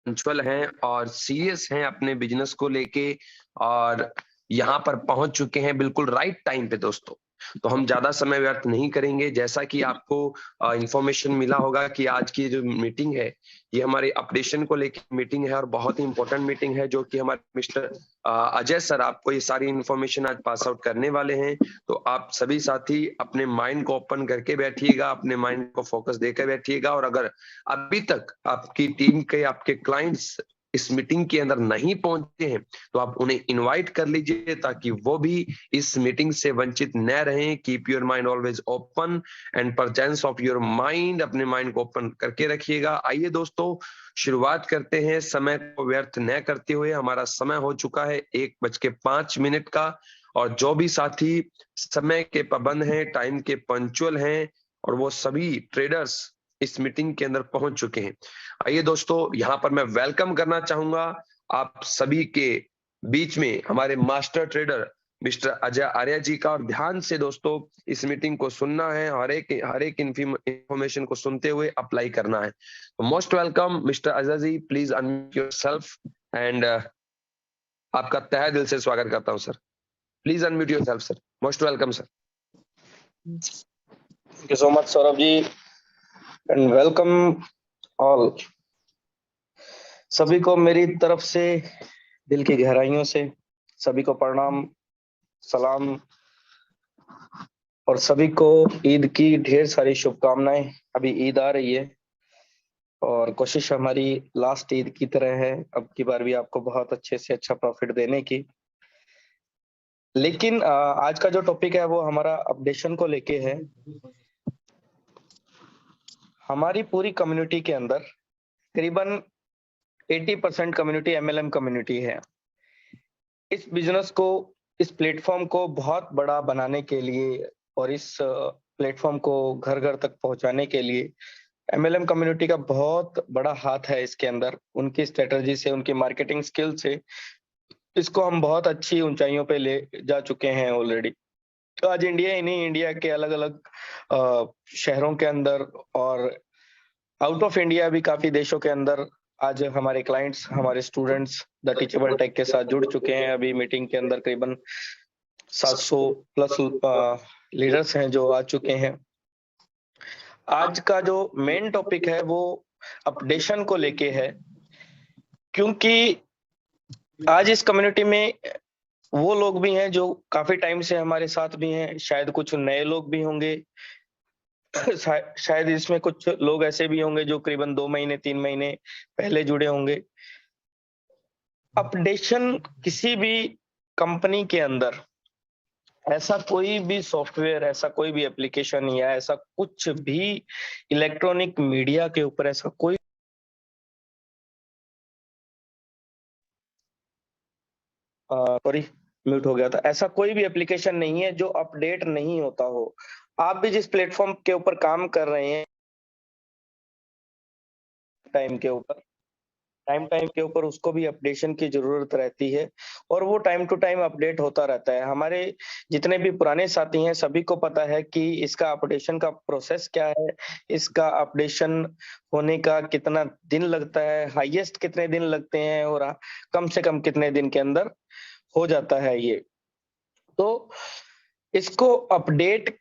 Punctual हैं और serious हैं अपने बिजनेस को लेके और यहाँ पर पहुंच चुके हैं बिल्कुल राइट टाइम पे दोस्तों। तो हम ज्यादा समय व्यर्थ नहीं करेंगे। जैसा कि आपको इंफॉर्मेशन मिला होगा कि आज की जो मीटिंग है ये हमारी अपडेशन को लेकर मीटिंग है और बहुत ही इंपॉर्टेंट मीटिंग है जो कि हमारे मिस्टर अजय सर आपको ये सारी इंफॉर्मेशन आज पास आउट करने वाले हैं। तो आप सभी साथी अपने माइंड को ओपन करके बैठिएगा, अपने माइंड को फोकस देकर बैठिएगा। और अगर अभी तक आपकी टीम के आपके क्लाइंट्स इस मीटिंग के अंदर नहीं पहुंचे हैं तो आप उन्हें इनवाइट कर लीजिए ताकि वो भी इस मीटिंग से वंचित न रहें। Keep your mind always open and presence of your mind, अपने माइंड को ओपन करके रखिएगा। आइए दोस्तों शुरुआत करते हैं समय को व्यर्थ न करते हुए। हमारा समय हो चुका है 1:05 का और जो भी साथी समय के पाबंद हैं, टाइम के पंचुअल हैं और वो सभी ट्रेडर्स इस मीटिंग के अंदर पहुंच चुके हैं। आइए दोस्तों यहाँ पर मैं वेलकम करना चाहूंगा आप सभी के बीच में हमारे master trader mister Ajay Arya ji का। और ध्यान से दोस्तों इस मीटिंग को सुनना है, हर एक इंफॉर्मेशन को सुनते हुए अप्लाई करना है। तो most welcome mister Ajay ji, please unmute yourself and आपका तहे दिल से स्वागत करता हूं sir. Please unmute yourself sir. Most welcome sir. Thank you so much Saurabh ji and welcome all. सभी को मेरी तरफ से दिल की गहराइयों से सभी को प्रणाम, सलाम और सभी को ईद की ढेर सारी शुभकामनाएं। अभी ईद आ रही है और कोशिश हमारी लास्ट ईद की तरह है अब की बार भी आपको बहुत अच्छे से अच्छा प्रॉफिट देने की। लेकिन आज का जो टॉपिक है वो हमारा अपडेशन को लेके है। हमारी पूरी कम्युनिटी के अंदर करीबन 80% कम्युनिटी एमएलएम कम्युनिटी है। इस बिजनेस को, इस प्लेटफॉर्म को बहुत बड़ा बनाने के लिए और इस प्लेटफॉर्म को घर घर तक पहुंचाने के लिए एमएलएम कम्युनिटी का बहुत बड़ा हाथ है इसके अंदर। उनकी स्ट्रेटजी से, उनकी मार्केटिंग स्किल से इसको हम बहुत अच्छी ऊंचाइयों पे ले जा चुके हैं ऑलरेडी। तो आज इंडिया ही नहीं, इंडिया के अलग अलग शहरों के अंदर और आउट ऑफ इंडिया भी काफी देशों के अंदर आज हमारे क्लाइंट्स, हमारे स्टूडेंट्स द टीचेबल टेक के साथ जुड़ चुके हैं। अभी मीटिंग के अंदर करीबन 700 प्लस लीडर्स हैं जो आ चुके हैं। आज का जो मेन टॉपिक है वो अपडेशन को लेके है, क्योंकि आज इस कम्युनिटी में वो लोग भी हैं जो काफी टाइम से हमारे साथ भी हैं, शायद कुछ नए लोग भी होंगे, शायद इसमें कुछ लोग ऐसे भी होंगे जो करीबन 2 महीने 3 महीने पहले जुड़े होंगे। अपडेशन किसी भी कंपनी के अंदर ऐसा कोई भी सॉफ्टवेयर, ऐसा कोई भी एप्लीकेशन या ऐसा कुछ भी इलेक्ट्रॉनिक मीडिया के ऊपर ऐसा कोई सॉरी म्यूट हो गया था, ऐसा कोई भी एप्लीकेशन नहीं है जो अपडेट नहीं होता हो। आप भी जिस प्लेटफॉर्म के ऊपर काम कर रहे हैं टाइम के ऊपर उसको भी अपडेशन की जरूरत रहती है और वो टाइम टू टाइम अपडेट होता रहता है। हमारे जितने भी पुराने साथी हैं सभी को पता है कि इसका अपडेशन का प्रोसेस क्या है, इसका अपडेशन होने का कितना दिन लगता है, हाईएस्ट कितने दिन लगते हैं और कम से कम कितने दिन के अंदर हो जाता है ये। तो इसको अपडेट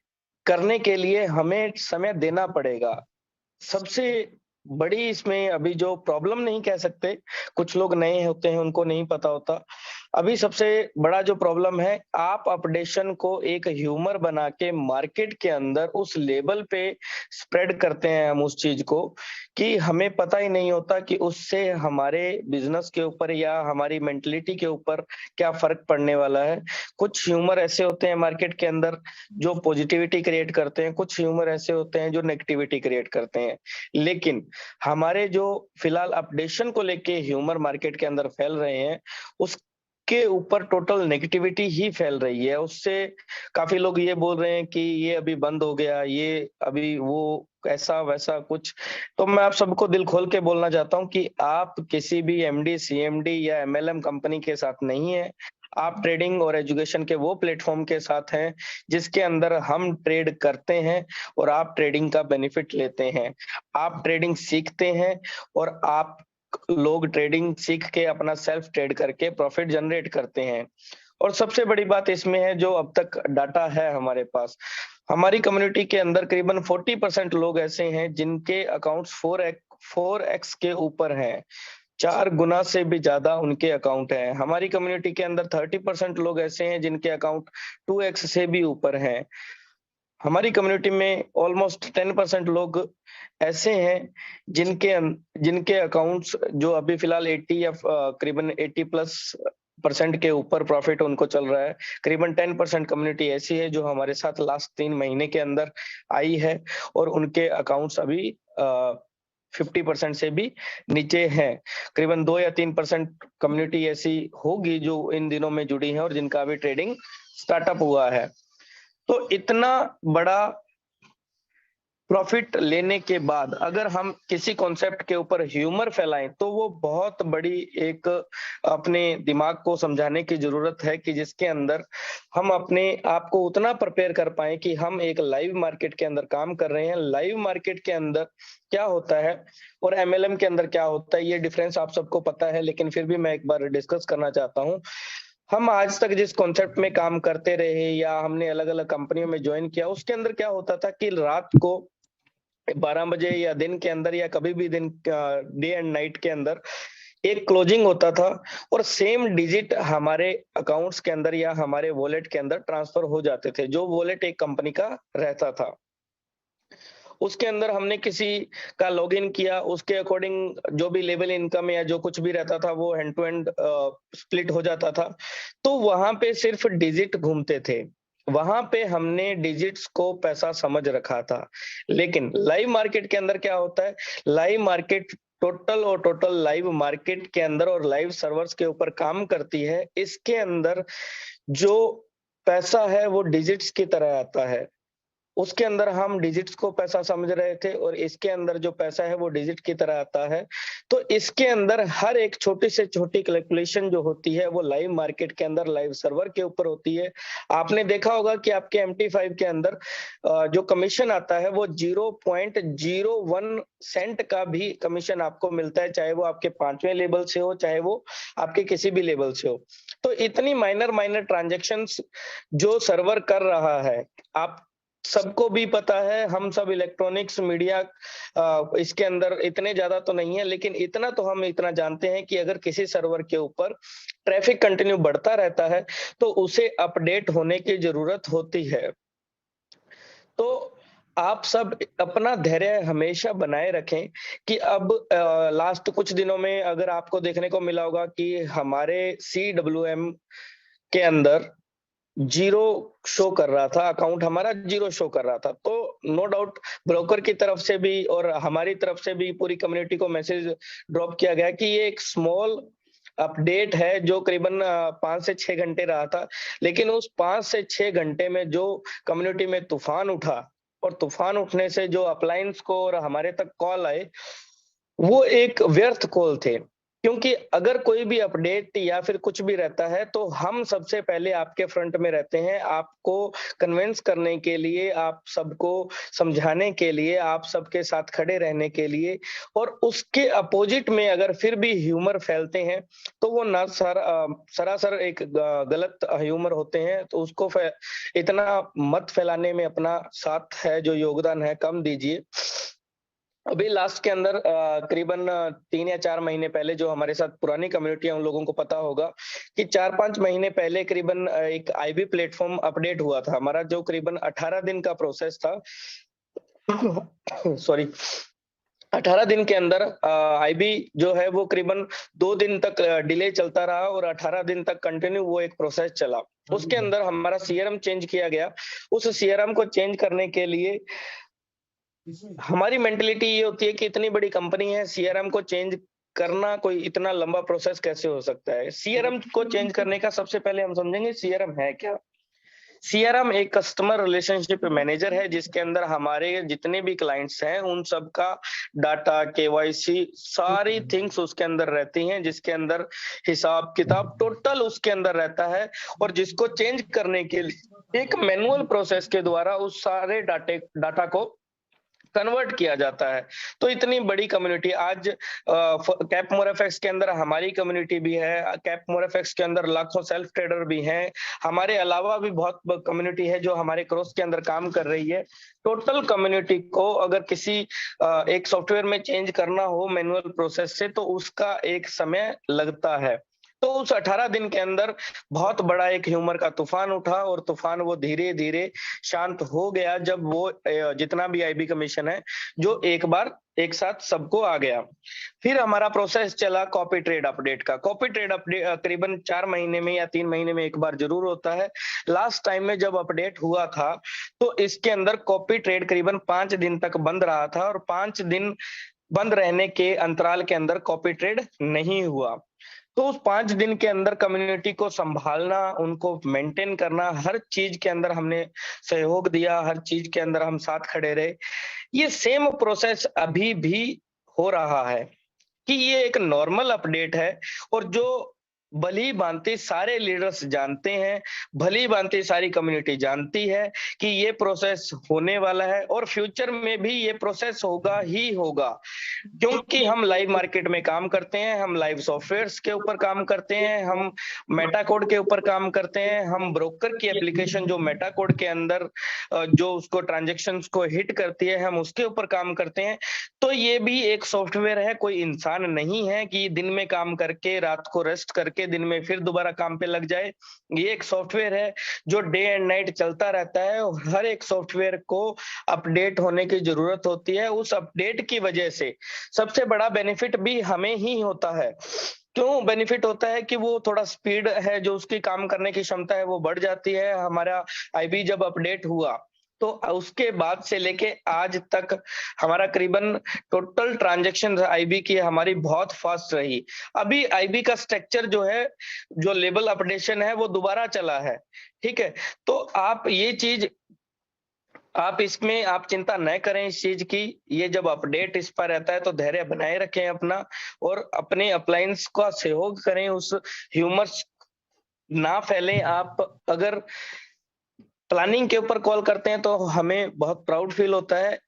करने के लिए हमें समय देना पड़ेगा। सबसे बड़ी इसमें अभी जो प्रॉब्लम नहीं कह सकते, कुछ लोग नए होते हैं उनको नहीं पता होता, अभी सबसे बड़ा जो प्रॉब्लम है, आप अपडेशन को एक ह्यूमर बना के मार्केट के अंदर उस लेवल पे स्प्रेड करते हैं हम उस चीज को कि हमें पता ही नहीं होता कि उससे हमारे बिजनेस के ऊपर या हमारी मेंटलिटी के ऊपर क्या फर्क पड़ने वाला है। कुछ ह्यूमर ऐसे होते हैं मार्केट के अंदर जो पॉजिटिविटी क्रिएट करते हैं, कुछ ह्यूमर ऐसे होते हैं जो नेगेटिविटी क्रिएट करते हैं। लेकिन हमारे जो फिलहाल अपडेशन को लेके ह्यूमर मार्केट के अंदर फैल रहे हैं उसके ऊपर टोटल नेगेटिविटी ही फैल रही है। उससे काफी लोग ये बोल रहे हैं कि ये अभी बंद हो गया, ये अभी वो ऐसा वैसा कुछ। तो मैं आप सबको दिल खोल के बोलना चाहता हूं कि आप किसी भी एमडी, सीएमडी या एमएलएम कंपनी के साथ नहीं है। आप ट्रेडिंग और एजुकेशन के वो प्लेटफॉर्म के साथ हैं जिसके अंदर हम ट्रेड करते हैं और आप ट्रेडिंग का बेनिफिट लेते हैं। आप ट्रेडिंग सीखते हैं और आप लोग ट्रेडिंग सीख के अपना सेल्फ ट्रेड करके प्रॉफिट जनरेट करते हैं। और सबसे बड़ी बात इसमें है, जो अब तक डाटा है हमारे पास, हमारी कम्युनिटी के अंदर करीबन 40% लोग ऐसे हैं जिनके अकाउंट्स 4x के ऊपर हैं, 4 गुना से भी ज्यादा उनके अकाउंट हैं। हमारी कम्युनिटी के अंदर 30% लोग ऐसे हैं जिनके अकाउंट 2x से भी ऊपर हैं। हमारी कम्युनिटी में ऑलमोस्ट 10% लोग ऐसे हैं जिनके अकाउंट्स जो अभी फिलहाल 80 या करीबन 80+ % के ऊपर प्रॉफिट उनको चल रहा है। करीबन 10% कम्युनिटी ऐसी है जो हमारे साथ लास्ट 3 महीने के अंदर आई है और उनके अकाउंट्स अभी 50% से भी नीचे हैं। करीबन 2 या 3% कम्युनिटी ऐसी होगी जो इन दिनों में जुड़ी है और जिनका अभी ट्रेडिंग स्टार्टअप हुआ है। तो इतना बड़ा प्रॉफिट लेने के बाद अगर हम किसी कॉन्सेप्ट के ऊपर ह्यूमर फैलाएं तो वो बहुत बड़ी एक अपने दिमाग को समझाने की जरूरत है कि जिसके अंदर हम अपने आप को उतना प्रिपेयर कर पाए कि हम एक लाइव मार्केट के अंदर काम कर रहे हैं। लाइव मार्केट के अंदर क्या होता है और एमएलएम के अंदर क्या होता है, ये डिफरेंस आप सबको पता है, लेकिन फिर भी मैं एक बार डिस्कस करना चाहता हूँ। हम आज तक जिस कॉन्सेप्ट में काम करते रहे या हमने अलग अलग कंपनियों में ज्वाइन किया, उसके अंदर क्या होता था कि रात को 12 बजे या दिन के अंदर या कभी भी दिन डे एंड नाइट के अंदर एक क्लोजिंग होता था और सेम डिजिट हमारे अकाउंट्स के अंदर या हमारे वॉलेट के अंदर ट्रांसफर हो जाते थे। जो वॉलेट एक कंपनी का रहता था, उसके अंदर हमने किसी का लॉगिन किया, उसके अकॉर्डिंग जो भी लेवल इनकम या जो कुछ भी रहता था वो हैंड टू हैंड स्प्लिट हो जाता था। तो वहां पे सिर्फ डिजिट घूमते थे, वहां पे हमने डिजिट्स को पैसा समझ रखा था। लेकिन लाइव मार्केट के अंदर क्या होता है, live market total live market के अंदर और लाइव सर्वर्स के ऊपर काम करती है। इसके अंदर जो पैसा है वो डिजिट्स की तरह आता है, उसके अंदर हम डिजिट्स को पैसा समझ रहे थे और इसके अंदर जो पैसा है वो डिजिट की तरह आता है। तो इसके अंदर हर एक छोटी से छोटी कैलकुलेशन जो होती है वो लाइव मार्केट के अंदर लाइव सर्वर के ऊपर होती है। आपने देखा होगा कि आपके MT5 के अंदर जो कमीशन आता है वो 0.01 सेंट का भी कमीशन आपको मिलता है, चाहे वो आपके 5वें लेवल से हो, चाहे वो आपके किसी भी लेवल से हो। तो इतनी माइनर ट्रांजेक्शन्स जो सर्वर कर रहा है, आप सबको भी पता है, हम सब इलेक्ट्रॉनिक्स मीडिया इसके अंदर इतने ज्यादा तो नहीं है, लेकिन इतना तो हम इतना जानते हैं कि अगर किसी सर्वर के ऊपर ट्रैफिक कंटिन्यू बढ़ता रहता है तो उसे अपडेट होने की जरूरत होती है। तो आप सब अपना धैर्य हमेशा बनाए रखें कि अब लास्ट कुछ दिनों में अगर आपको देखने को मिला होगा कि हमारे CWM के अंदर 0 शो कर रहा था, अकाउंट हमारा 0 शो कर रहा था। तो नो डाउट ब्रोकर की तरफ से भी और हमारी तरफ से भी पूरी कम्युनिटी को मैसेज ड्रॉप किया गया कि ये एक स्मॉल अपडेट है जो करीबन 5 से 6 घंटे रहा था। लेकिन उस 5 से 6 घंटे में जो कम्युनिटी में तूफान उठा और तूफान उठने से जो अप्लायंस को और हमारे तक कॉल आए, वो एक व्यर्थ कॉल थे। क्योंकि अगर कोई भी अपडेट या फिर कुछ भी रहता है तो हम सबसे पहले आपके फ्रंट में रहते हैं, आपको कन्विंस करने के लिए, आप सबको समझाने के लिए, आप सबके साथ खड़े रहने के लिए। और उसके अपोजिट में अगर फिर भी ह्यूमर फैलते हैं तो वो ना सरासर एक गलत ह्यूमर होते हैं। तो उसको इतना मत फैलाने में अपना साथ है जो योगदान है कम दीजिए। अभी लास्ट के अंदर करीबन 3 या 4 महीने पहले जो हमारे साथ पुरानी कम्युनिटी है उन लोगों को पता होगा कि 4-5 महीने पहले करीबन एक IB प्लेटफॉर्म अपडेट हुआ था हमारा, जो करीबन 18 दिन का प्रोसेस था। सॉरी, 18 दिन के अंदर IB जो है वो करीबन 2 दिन तक डिले चलता रहा और 18 दिन तक कंटिन्यू वो एक प्रोसेस चला। उसके अंदर हमारा CRM चेंज किया गया। उस CRM को चेंज करने के लिए हमारी मेंटेलिटी ये होती है कि इतनी बड़ी कंपनी है, CRM को चेंज करना कोई इतना लंबा प्रोसेस कैसे हो सकता है। CRM को चेंज करने का सबसे पहले हम समझेंगे CRM है क्या। CRM एक कस्टमर रिलेशनशिप मैनेजर है जिसके अंदर हमारे जितने भी क्लाइंट्स हैं उन सब का डाटा, KYC सारी थिंग्स उसके अंदर रहती हैं, जिसके अंदर हिसाब किताब टोटल उसके अंदर रहता है। और जिसको चेंज करने के लिए एक मैनुअल प्रोसेस के द्वारा उस सारे डाटा को कन्वर्ट किया जाता है। तो इतनी बड़ी कम्युनिटी आज कैप मोरेफेक्स के अंदर हमारी कम्युनिटी भी है, कैप मोरेफेक्स के अंदर लाखों सेल्फ ट्रेडर भी हैं, हमारे अलावा भी बहुत कम्युनिटी है जो हमारे क्रॉस के अंदर काम कर रही है। टोटल कम्युनिटी को अगर किसी एक सॉफ्टवेयर में चेंज करना हो मैनुअल प्रोसेस से, तो उसका एक समय लगता है। तो उस 18 दिन के अंदर बहुत बड़ा एक ह्यूमर का तूफान उठा, और तूफान वो धीरे-धीरे शांत हो गया जब वो जितना भी आईबी कमीशन है, जो एक बार एक साथ सबको आ गया। फिर हमारा प्रोसेस चला कॉपी ट्रेड अपडेट का। कॉपी ट्रेड अपडेट करीबन 4 महीने में या 3 महीने में एक बार जरूर होता है। लास्ट टाइम में जब अपडेट हुआ था, तो इसके अंदर कॉपी ट्रेड करीबन 5 दिन तक बंद रहा था, और 5 दिन बंद रहने के अंतराल के अंदर कॉपी ट्रेड नहीं हुआ। तो उस 5 दिन के अंदर कम्युनिटी को संभालना, उनको मेंटेन करना, हर चीज के अंदर हमने सहयोग दिया, हर चीज के अंदर हम साथ खड़े रहे। ये सेम प्रोसेस अभी भी हो रहा है कि ये एक नॉर्मल अपडेट है, और जो भली-भांति सारे लीडर्स जानते हैं, भली-भांति सारी कम्युनिटी जानती है कि ये प्रोसेस होने वाला है, और फ्यूचर में भी ये प्रोसेस होगा ही होगा। क्योंकि हम लाइव मार्केट में काम करते हैं, हम लाइव सॉफ्टवेयर्स के ऊपर काम करते हैं, हम मेटा कोड के ऊपर काम करते हैं, हम ब्रोकर की एप्लीकेशन जो मेटा कोड के अंदर जो उसको ट्रांजैक्शंस को हिट करती है, हम उसके ऊपर काम करते हैं। तो ये भी एक सॉफ्टवेयर है, कोई इंसान नहीं है कि दिन में काम करके रात को रेस्ट करके दिन में फिर दोबारा काम पे लग जाए। ये एक सॉफ्टवेयर है जो डे एंड नाइट चलता रहता है, और हर एक सॉफ्टवेयर को अपडेट होने की जरूरत होती है। उस अपडेट की वजह से सबसे बड़ा बेनिफिट भी हमें ही होता है। क्यों बेनिफिट होता है कि वो थोड़ा स्पीड है, जो उसकी काम करने की क्षमता है वो बढ़ जाती है। हमारा आईबी जब अपडेट हुआ, तो उसके बाद से लेके आज तक हमारा करीबन टोटल ट्रांजैक्शन आईबी की हमारी बहुत फास्ट रही। अभी आईबी का स्ट्रक्चर जो है, जो लेवल अपडेशन है, वो दोबारा चला है। ठीक है, तो आप ये चीज आप इसमें आप चिंता न करें इस चीज की। ये जब अपडेट इस पर रहता है तो धैर्य बनाए रखें अपना, और अपने अप्लायंस का सहयोग करें, उस ह्यूमर्स ना फैलें। आप अगर प्लानिंग के ऊपर कॉल करते हैं तो हमें बहुत प्राउड फील होता है।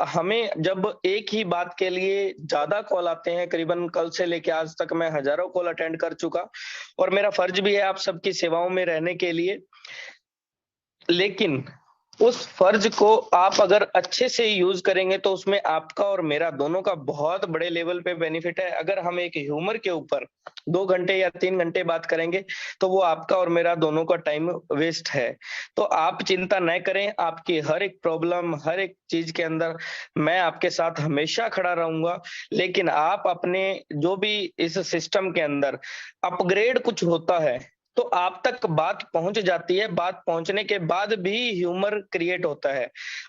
हमें जब एक ही बात के लिए ज्यादा कॉल आते हैं, करीबन कल से लेके आज तक मैं हजारों कॉल अटेंड कर चुका, और मेरा फर्ज भी है आप सबकी सेवाओं में रहने के लिए। लेकिन उस फर्ज को आप अगर अच्छे से यूज करेंगे तो उसमें आपका और मेरा दोनों का बहुत बड़े लेवल पे बेनिफिट है। अगर हम एक ह्यूमर के ऊपर 2 घंटे या 3 घंटे बात करेंगे तो वो आपका और मेरा दोनों का टाइम वेस्ट है। तो आप चिंता न करें, आपकी हर एक प्रॉब्लम, हर एक चीज के अंदर मैं आपके साथ हमेशा खड़ा रहूंगा। लेकिन आप अपने जो भी इस सिस्टम के अंदर अपग्रेड कुछ होता है, तो आप तक बात पहुंच जाती है। बात पहुंचने के बाद भी ह्यूमर क्रिएट होता है।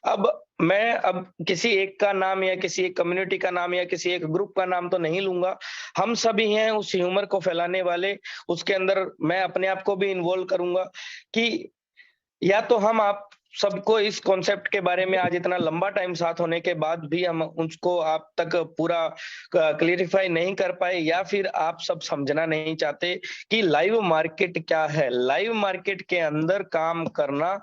अब किसी एक का नाम या किसी एक कम्युनिटी का नाम या किसी एक ग्रुप का नाम तो नहीं लूंगा। हम सभी हैं उस ह्यूमर को फैलाने वाले। उसके अंदर मैं अपने आप को भी इन्वॉल्व करूंगा कि या तो हम आप सबको इस कॉन्सेप्ट के बारे में आज इतना लंबा टाइम साथ होने के बाद भी हम उसको आप तक पूरा क्लियरिफाई नहीं कर पाए, या फिर आप सब समझना नहीं चाहते कि लाइव मार्केट क्या है। लाइव मार्केट के अंदर काम करना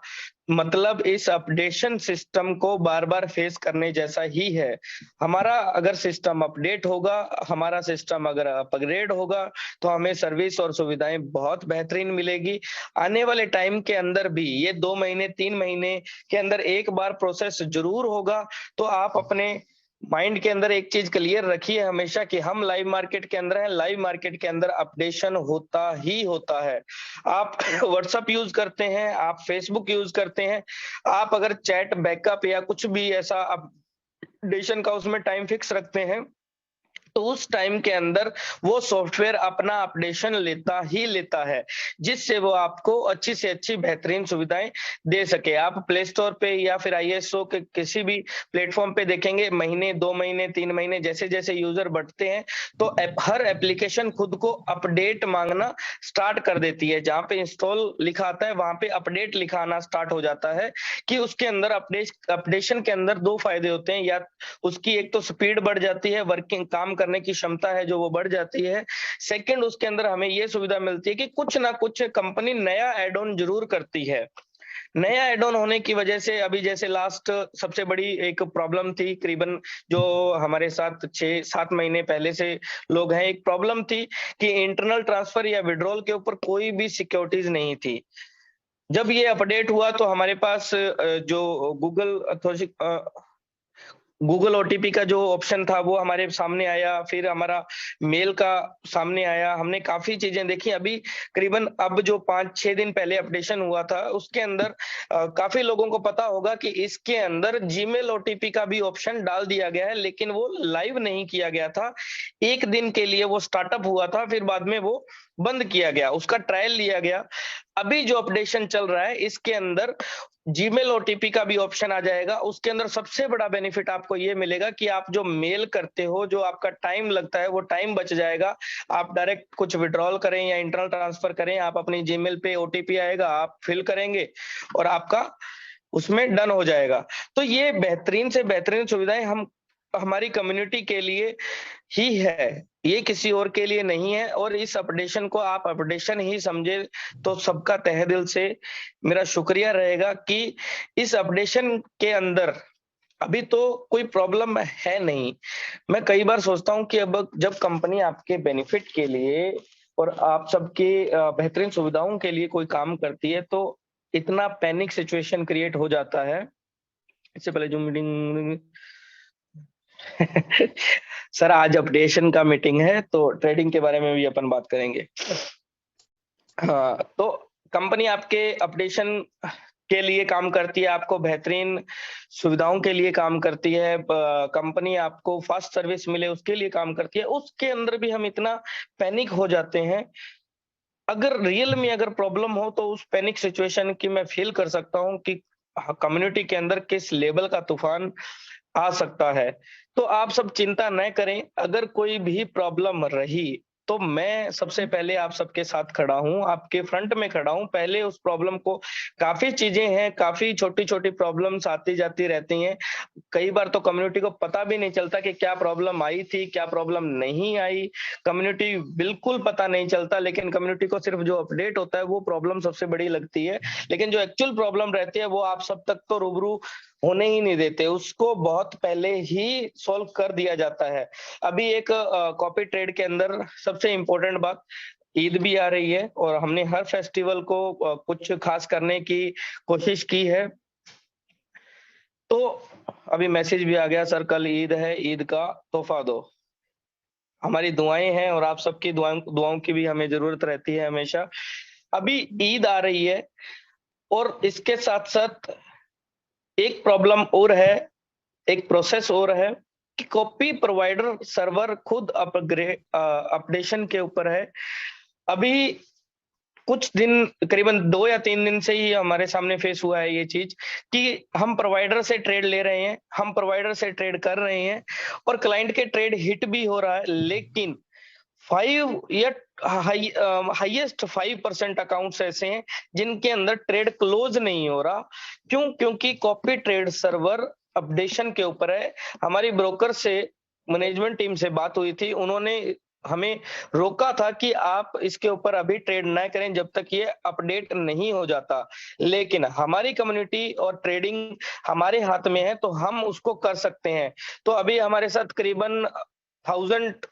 मतलब इस अपडेशन सिस्टम को बार बार फेस करने जैसा ही है। हमारा अगर सिस्टम अपडेट होगा, हमारा सिस्टम अगर अपग्रेड होगा, तो हमें सर्विस और सुविधाएं बहुत बेहतरीन मिलेगी। आने वाले टाइम के अंदर भी ये 2 महीने 3 महीने के अंदर एक बार प्रोसेस जरूर होगा। तो आप अपने माइंड के अंदर एक चीज क्लियर रखिए हमेशा कि हम लाइव मार्केट के अंदर हैं। लाइव मार्केट के अंदर अपडेशन होता ही होता है। आप व्हाट्सएप यूज करते हैं, आप फेसबुक यूज करते हैं, आप अगर चैट बैकअप या कुछ भी ऐसा अपडेशन का उसमें टाइम फिक्स रखते हैं, तो उस टाइम के अंदर वो सॉफ्टवेयर अपना अपडेशन लेता ही लेता है, जिससे वो आपको अच्छी से अच्छी बेहतरीन सुविधाएं दे सके। आप प्ले स्टोर पे या फिर आईएसओ के किसी भी प्लेटफॉर्म पे देखेंगे, महीने 2 महीने 3 महीने जैसे जैसे यूजर बढ़ते हैं, तो हर एप्लीकेशन खुद को अपडेट मांगना स्टार्ट कर देती है। जहां पे इंस्टॉल लिखा आता है वहां पे अपडेट लिखा आना स्टार्ट हो जाता है, कि उसके अंदर अपडेशन के अंदर 2 फायदे होते हैं। या उसकी एक तो स्पीड बढ़ जाती है, वर्किंग काम करने की क्षमता है जो वो बढ़ जाती है। सेकंड, उसके अंदर हमें ये सुविधा मिलती है कि कुछ ना कुछ कंपनी नया एड ऑन जरूर करती है। नया एड ऑन होने की वजह से अभी जैसे लास्ट सबसे बड़ी एक प्रॉब्लम थी, करीबन जो हमारे साथ 6-7 महीने पहले से लोग हैं, एक प्रॉब्लम थी कि इंटरनल ट्रांसफर या विड्रॉल के ऊपर कोई भी सिक्योरिटीज नहीं थी। जब ये अपडेट हुआ तो हमारे पास जो गूगल ओटीपी का जो ऑप्शन था वो हमारे सामने आया, फिर हमारा मेल का सामने आया। हमने काफ़ी चीज़ें देखी। अभी करीबन अब जो 5-6 दिन पहले अपडेशन हुआ था, उसके अंदर काफ़ी लोगों को पता होगा कि इसके अंदर जीमेल ओटीपी का भी ऑप्शन डाल दिया गया है, लेकिन वो लाइव नहीं किया गया था। 1 दिन के लिए वो स्टार्टअप हुआ था, फिर बाद में वो बंद किया गया, उसका ट्रायल लिया गया। अभी जो अपडेशन चल रहा है, इसके अंदर जीमेल ओटीपी का भी ऑप्शन आ जाएगा। उसके अंदर सबसे बड़ा बेनिफिट आपको ये मिलेगा कि आप जो मेल करते हो, जो आपका टाइम लगता है, वो टाइम बच जाएगा। आप डायरेक्ट कुछ विड्रॉल करें या इंटरनल ट्रांसफर करें, आप अपनी जीमेल पे ओटीपी आएगा, आप फिल करेंगे और आपका उसमें डन हो जाएगा। तो ये बेहतरीन से बेहतरीन सुविधाएं हम हमारी कम्युनिटी के लिए ही है, ये किसी और के लिए नहीं है। और इस अपडेशन को आप अपडेशन ही समझे तो सबका तहे दिल से मेरा शुक्रिया रहेगा कि इस अपडेशन के अंदर अभी तो कोई प्रॉब्लम है नहीं। मैं कई बार सोचता हूँ कि अब जब कंपनी आपके बेनिफिट के लिए और आप सबके बेहतरीन सुविधाओं के लिए कोई काम करती है तो इतना पैनिक सिचुएशन क्रिएट हो जाता है। इससे पहले जो मीटिंग सर आज अपडेशन का मीटिंग है तो ट्रेडिंग के बारे में भी अपन बात करेंगे। हाँ, तो कंपनी आपके अपडेशन के लिए काम करती है, आपको बेहतरीन सुविधाओं के लिए काम करती है, कंपनी आपको फास्ट सर्विस मिले उसके लिए काम करती है। उसके अंदर भी हम इतना पैनिक हो जाते हैं। अगर रियल में अगर प्रॉब्लम हो तो उस पैनिक सिचुएशन की मैं फील कर सकता हूँ कि कम्युनिटी के अंदर किस लेवल का तूफान आ सकता है। तो आप सब चिंता न करें, अगर कोई भी प्रॉब्लम रही तो मैं सबसे पहले आप सबके साथ खड़ा हूँ, आपके फ्रंट में खड़ा हूँ। पहले उस प्रॉब्लम को काफ़ी चीज़ें हैं, काफ़ी छोटी-छोटी प्रॉब्लम्स आती-जाती रहती हैं। कई बार तो कम्युनिटी को पता भी नहीं चलता कि क्या प्रॉब्लम आई थी, क्या प्रॉब्लम नहीं आई। कम्युनिटी बिल्कुल पता नहीं चलता, लेकिन कम्युनिटी को सिर्फ जो अपडेट होता है वो प्रॉब्लम सबसे बड़ी लगती है। लेकिन जो एक्चुअल प्रॉब्लम रहती है वो आप सब तक तो रूबरू होने ही नहीं देते, उसको बहुत पहले ही सॉल्व कर दिया जाता है। अभी एक कॉपी ट्रेड के अंदर सबसे इम्पोर्टेंट बात, ईद भी आ रही है और हमने हर फेस्टिवल को कुछ खास करने की कोशिश की है। तो अभी मैसेज भी आ गया, सर कल ईद है, ईद का तोहफा दो। हमारी दुआएं हैं और आप सबकी दुआओं की भी हमें जरूरत रहती है हमेशा। अभी ईद आ रही है और इसके साथ-साथ एक प्रॉब्लम और है, एक प्रोसेस और है कि कॉपी प्रोवाइडर सर्वर खुद अपडेशन के ऊपर है। अभी कुछ दिन करीबन 2 या 3 दिन से ही हमारे सामने फेस हुआ है ये चीज़ कि हम प्रोवाइडर से ट्रेड ले रहे हैं, हम प्रोवाइडर से ट्रेड कर रहे हैं और क्लाइंट के ट्रेड हिट भी हो रहा है, लेकिन 5 या हाईएस्ट 5% अकाउंट्स ऐसे हैं जिनके अंदर ट्रेड क्लोज नहीं हो रहा। क्यों? क्योंकि कॉपी ट्रेड सर्वर अपडेशन के ऊपर है। हमारी ब्रोकर से मैनेजमेंट टीम से बात हुई थी, उन्होंने हमें रोका था कि आप इसके ऊपर अभी ट्रेड ना करें जब तक ये अपडेट नहीं हो जाता। लेकिन हमारी कम्युनिटी और ट्रेडिंग हमारे हाथ में है तो हम उसको कर सकते हैं। तो अभी हमारे साथ करीबन 1000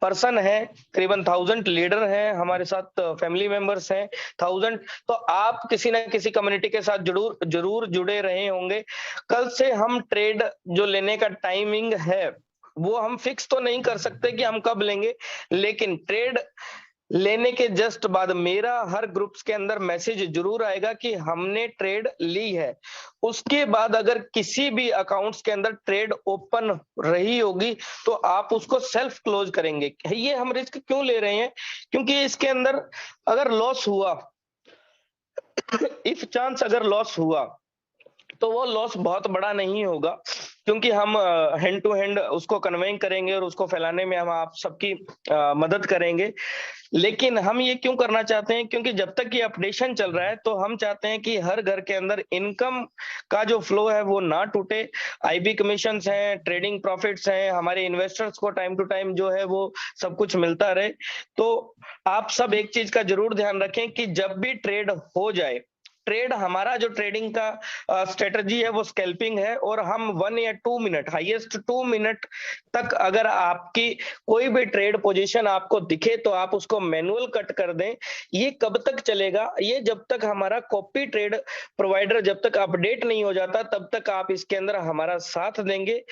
पर्सन है, करीबन 1000 लीडर हैं, हमारे साथ फैमिली मेंबर्स हैं 1000। तो आप किसी ना किसी कम्युनिटी के साथ जरूर जुड़े रहे होंगे। कल से हम ट्रेड जो लेने का टाइमिंग है वो हम फिक्स तो नहीं कर सकते कि हम कब लेंगे, लेकिन ट्रेड लेने के जस्ट बाद मेरा हर ग्रुप्स के अंदर मैसेज जरूर आएगा कि हमने ट्रेड ली है। उसके बाद अगर किसी भी अकाउंट्स के अंदर ट्रेड ओपन रही होगी तो आप उसको सेल्फ क्लोज करेंगे। ये हम रिस्क क्यों ले रहे हैं? क्योंकि इसके अंदर अगर लॉस हुआ, इफ चांस अगर लॉस हुआ तो वो लॉस बहुत बड़ा नहीं होगा, क्योंकि हम हैंड टू हैंड उसको कन्वेइंग करेंगे और उसको फैलाने में हम आप सबकी मदद करेंगे। लेकिन हम ये क्यों करना चाहते हैं? क्योंकि जब तक ये अपडेशन चल रहा है तो हम चाहते हैं कि हर घर के अंदर इनकम का जो फ्लो है वो ना टूटे। आईबी कमीशंस हैं, ट्रेडिंग प्रॉफिट्स हैं, हमारे इन्वेस्टर्स को टाइम टू टाइम जो है वो सब कुछ मिलता रहे। तो आप सब एक चीज का जरूर ध्यान रखें कि जब भी ट्रेड हो जाए ट्रेड हमारा जो ट्रेडिंग का स्ट्रेटजी है वो स्कैल्पिंग है, और हम 1 या 2 मिनट, हाईएस्ट 2 मिनट तक अगर आपकी कोई भी ट्रेड पोजीशन आपको दिखे तो आप उसको मैनुअल कट कर दें। ये कब तक चलेगा? ये जब तक हमारा कॉपी ट्रेड प्रोवाइडर जब तक अपडेट नहीं हो जाता तब तक आप इसके अंदर हमारा साथ देंगे।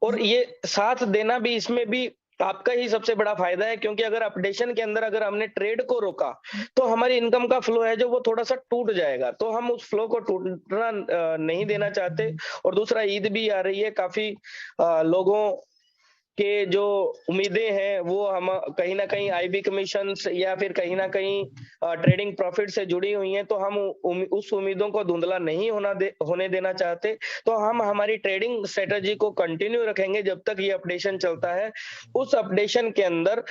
और ये साथ देना भी, इसमें भी आपका ही सबसे बड़ा फायदा है, क्योंकि अगर अपडेशन के अंदर अगर हमने ट्रेड को रोका तो हमारी इनकम का फ्लो है जो वो थोड़ा सा टूट जाएगा, तो हम उस फ्लो को टूटना नहीं देना चाहते। और दूसरा, ईद भी आ रही है, काफी लोगों के जो उम्मीदें हैं वो हम कहीं ना कहीं आईबी कमीशंस या फिर कहीं ना कहीं ट्रेडिंग प्रॉफिट से जुड़ी हुई हैं, तो हम उस उम्मीदों को धुंधला नहीं होने देना चाहते। तो हम हमारी ट्रेडिंग स्ट्रेटजी को कंटिन्यू रखेंगे जब तक ये अपडेशन चलता है। उस अपडेशन के अंदर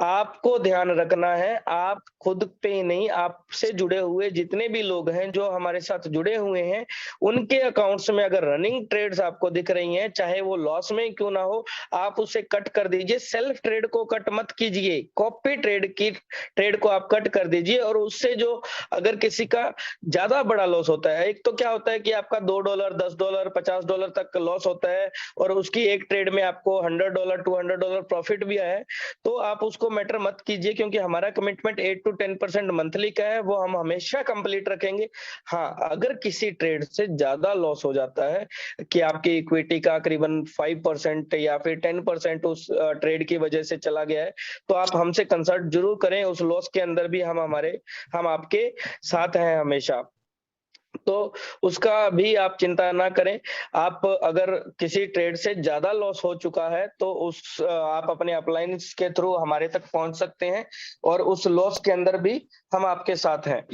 आपको ध्यान रखना है, आप खुद पे ही नहीं, आपसे जुड़े हुए जितने भी लोग हैं जो हमारे साथ जुड़े हुए हैं, उनके अकाउंट्स में अगर रनिंग ट्रेड्स आपको दिख रही हैं, चाहे वो लॉस में क्यों ना हो, आप उसे कट कर दीजिए। सेल्फ ट्रेड को कट मत कीजिए, कॉपी ट्रेड को आप कट कर दीजिए। और उससे जो अगर किसी का ज्यादा बड़ा लॉस होता है, एक तो क्या होता है कि आपका $2, $10, $50 तक लॉस होता है, और उसकी एक ट्रेड में आपको $100, $200 प्रॉफिट भी आया है, तो आप उसको मैटर मत कीजिए, क्योंकि हमारा कमिटमेंट 8 to 10% मंथली का है, वो हम हमेशा कंप्लीट रखेंगे। हाँ, अगर किसी ट्रेड से ज्यादा लॉस हो जाता है कि आपकी इक्विटी का करीबन 5% या फिर 10% उस ट्रेड की वजह से चला गया है, तो आप हमसे कंसल्ट जरूर करें। उस लॉस के अंदर भी हम आपके साथ हैं हमेशा, तो उसका भी आप चिंता ना करें। आप अगर किसी ट्रेड से ज्यादा लॉस हो चुका है तो आप अपने अपलाइंस के थ्रू हमारे तक पहुंच सकते हैं, और उस लॉस के अंदर भी हम आपके साथ हैं।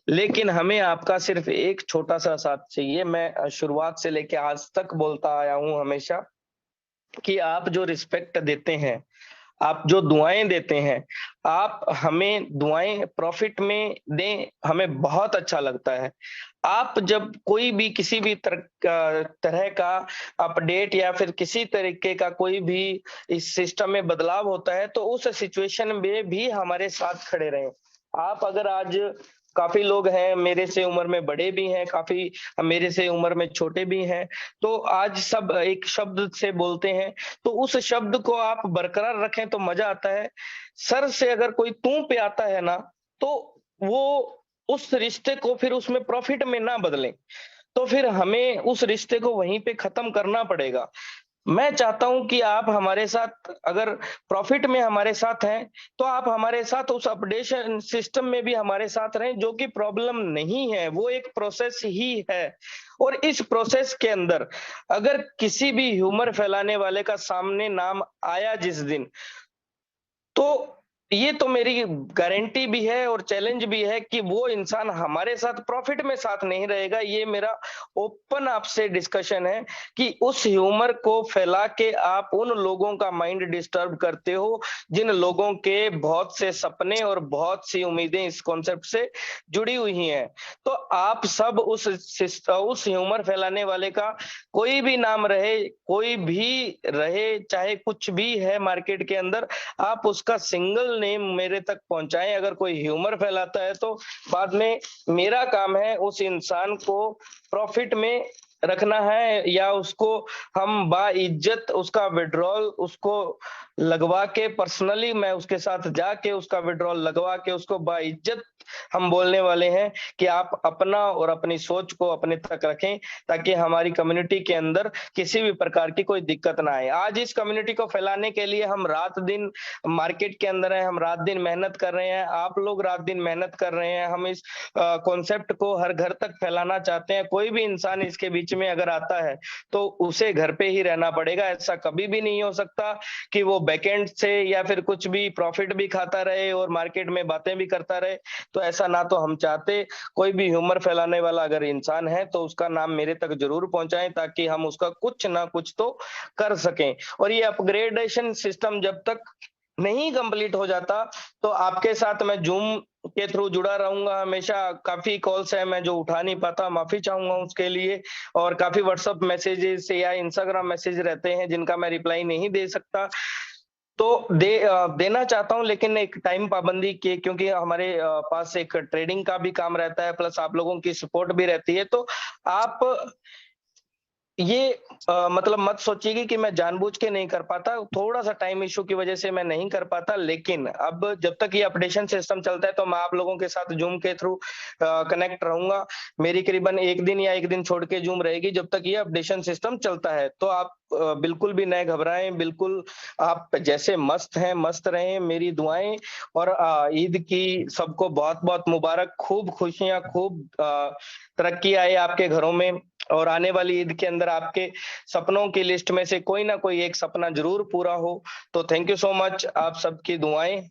लेकिन हमें आपका सिर्फ एक छोटा सा साथ चाहिए। मैं शुरुआत से लेके आज तक बोलता आया हूं हमेशा कि आप जो रिस्पेक्ट देते हैं, आप जो दुआएं देते हैं, आप हमें दुआएं प्रॉफिट में दें, हमें बहुत अच्छा लगता है। आप जब कोई भी किसी भी तरह का अपडेट या फिर किसी तरीके का कोई भी इस सिस्टम में बदलाव होता है, तो उस सिचुएशन में भी हमारे साथ खड़े रहें। आप अगर आज, काफी लोग हैं मेरे से उम्र में बड़े भी हैं, काफी मेरे से उम्र में छोटे भी हैं, तो आज सब एक शब्द से बोलते हैं, तो उस शब्द को आप बरकरार रखें तो मजा आता है। सर से अगर कोई तू पे आता है ना, तो वो उस रिश्ते को फिर उसमें प्रॉफिट में ना बदलें, तो फिर हमें उस रिश्ते को वहीं पे खत्म करना पड़ेगा। मैं चाहता हूं कि आप हमारे साथ अगर प्रॉफिट में हमारे साथ हैं, तो आप हमारे साथ उस अपडेशन सिस्टम में भी हमारे साथ रहें, जो कि प्रॉब्लम नहीं है, वो एक प्रोसेस ही है। और इस प्रोसेस के अंदर अगर किसी भी ह्यूमर फैलाने वाले का सामने नाम आया जिस दिन, तो ये तो मेरी गारंटी भी है और चैलेंज भी है कि वो इंसान हमारे साथ प्रॉफिट में साथ नहीं रहेगा। ये मेरा ओपन आपसे डिस्कशन है कि उस ह्यूमर को फैला के आप उन लोगों का माइंड डिस्टर्ब करते हो जिन लोगों के बहुत से सपने और बहुत सी उम्मीदें इस कॉन्सेप्ट से जुड़ी हुई हैं। तो आप सब उस ह्यूमर फैलाने वाले का कोई भी नाम रहे, कोई भी रहे, चाहे कुछ भी है मार्केट के अंदर, आप उसका सिंगल नेम मेरे तक पहुंचाएं। अगर कोई ह्यूमर फैलाता है तो बाद में मेरा काम है उस इंसान को प्रॉफिट में रखना है, या उसको हम बाइज्जत उसका विड्रॉल उसको लगवा के, पर्सनली मैं उसके साथ जाके उसका विड्रॉल लगवा के उसको बाइज्जत हम बोलने वाले हैं कि आप अपना और अपनी सोच को अपने तक रखें, ताकि हमारी कम्युनिटी के अंदर किसी भी प्रकार की कोई दिक्कत ना आए। आज इस कम्युनिटी को फैलाने के लिए हम रात दिन मार्केट के अंदर हैं, हम रात दिन मेहनत कर रहे हैं, आप लोग रात दिन मेहनत कर रहे हैं। हम इस कॉन्सेप्ट को हर घर तक फैलाना चाहते हैं। कोई भी इंसान इसके बीच में अगर आता है तो उसे घर पे ही रहना पड़ेगा। ऐसा कभी भी नहीं हो सकता कि वो बैकएंड से या फिर कुछ भी प्रॉफिट भी खाता रहे और मार्केट में बातें भी करता रहे। तो ऐसा ना तो हम चाहते। कोई भी ह्यूमर फैलाने वाला अगर इंसान है तो उसका नाम मेरे तक जरूर पहुंचाएं, ताकि हम उसका कुछ ना कुछ तो कर सकें। और ये अपग्रेडेशन सिस्टम जब तक नहीं कंप्लीट हो जाता, तो आपके साथ मैं जूम के थ्रू जुड़ा रहूंगा हमेशा। काफी कॉल्स है मैं जो उठा नहीं पाता, माफी चाहूंगा उसके लिए। और काफी व्हाट्सएप मैसेजेस या इंस्टाग्राम मैसेज रहते हैं जिनका मैं रिप्लाई नहीं दे सकता। देना चाहता हूँ, लेकिन एक टाइम पाबंदी के, क्योंकि हमारे पास एक ट्रेडिंग का भी काम रहता है, प्लस आप लोगों की सपोर्ट भी रहती है। तो आप ये मतलब मत सोचिए कि मैं जानबूझ के नहीं कर पाता, थोड़ा-सा टाइम इश्यू की वजह से मैं नहीं कर पाता, लेकिन अब जब तक ये अपडेशन सिस्टम चलता है, तो मैं आप लोगों के साथ ज़ूम के थ्रू कनेक्ट रहूँगा। मेरी करीबन 1 दिन या 1 दिन छोड़ के ज़ूम रहेगी, जब तक ये अपडेशन सिस्टम चलता है। तो आप बिल्कुल भी ना घबराएँ, बिल्कुल आप जैसे मस्त हैं, मस्त रहें, मेरी दुआएँ। और ईद की सबको बहुत-बहुत मुबारक, खूब खुशियाँ, खूब तरक्की आए आपके घरों में, और आने वाली ईद के अंदर आपके सपनों की लिस्ट में से कोई ना कोई एक सपना ज़रूर पूरा हो। तो थैंक यू सो मच, आप सबकी दुआएँ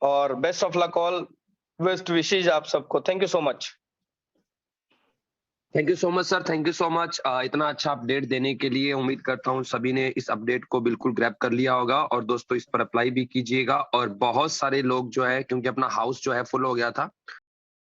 और best of luck all, best wishes आप सबको। Thank you so much. Thank you so much sir, thank you so much इतना अच्छा अपडेट देने के लिए। उम्मीद करता हूँ सभी ने इस अपडेट को बिल्कुल ग्रैब कर लिया होगा, और दोस्तों इस पर अप्लाई भी कीजिएगा। और बहुत सारे लोग जो है, क्योंकि अपना हाउस जो है फुल हो गया था,